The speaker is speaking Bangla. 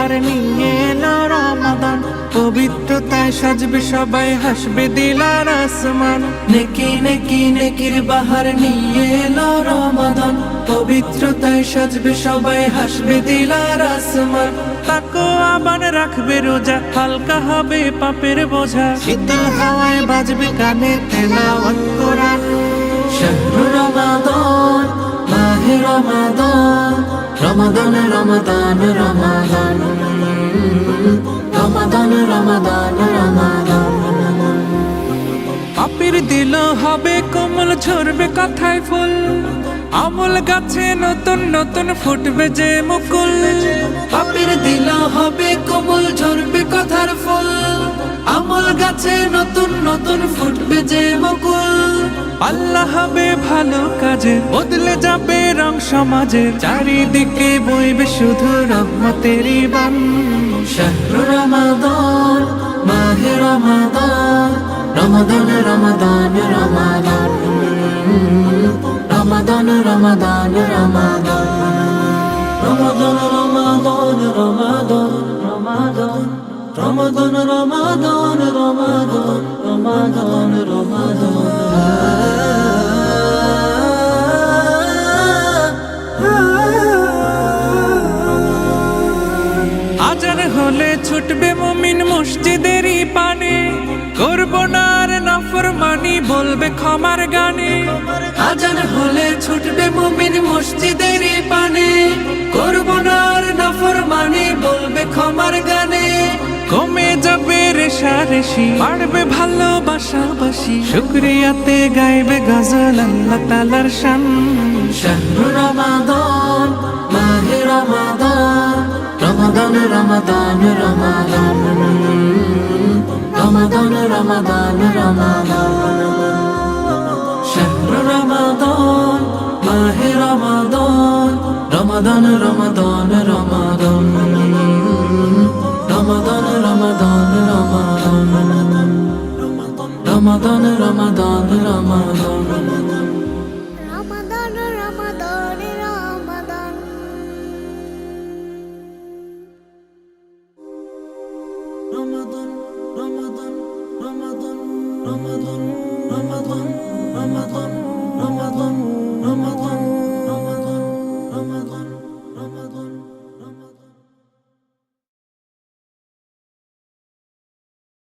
বাহার নিয়ে এলো রমাদান, পবিত্রতায় সাজবে সবাই, হাসবে দিলার আসমান। নেকি নেকি নেকির বাহার নিয়ে এলো রমাদান, পবিত্রতায় সাজবে সবাই, হাসবে দিলার আসমান। তাকওয়া বান রাখবে রোজা, হালকা হবে পাপের বোঝা, শীতল হাওয়ায় বাজবে কানে তেলাওয়াত কোরআন। শাহরু রমাদান, মাহে রমাদান, রমাদান রমাদান রমাদান, রমাদান রমাদান রমাদান। পাপের দিল হবে কোমল, ঝরবে কথায় ফুল, আমল গাছে নতুন নতুন ফুটবে যে মুকুল। পাপের দিল হবে কোমল, ঝরবে কথার ফুল, আমল গাছে নতুন নতুন ফুটবে যে মুকুল। আল্লাহ হবে ভালো কাজে, বদলে যাবে রং সমাজের, চারিদিকে বইবে শুধু রহমতেরই বান। শাহরু রমাদান, মাহে রমাদান, রমাদান রমাদান রমাদান, রমাদান রমাদান রমাদান, রমাদান রমাদান রমাদান রমাদান, রমাদান রমাদান রমাদান রমাদান রমাদান। আজান হলে ছুটবে মুমিন মসজিদেরই পানে, করবো না আর নাফরমানি, বলবে ক্ষমার গানে। আজান হলে ছুটবে মুমিন মসজিদেরই পানে, করবো না আর নাফরমানি, বলবে ক্ষমার গানে। কমে যাবে রেশারেশি, বাড়বে ভালোবাসাবাসি, শুকরিয়াতে গাইবে গজল আল্লাহ তাআলার শান। শাহরু রমাদান, মাহে রমাদান, রমাদান রমাদান রমাদান, রমাদান রমাদান রমাদান। শাহরু রমাদান, মাহে রমাদান, রমাদান রমাদান রমাদান, রমাদান রমাদান রমাদান, রমাদান রমাদান রমাদান। Ramadan, Ramadan, Ramadan, Ramadan, Ramadan, Ramadan, Ramadan, Ramadan, Ramadan, Ramadan, Ramadan.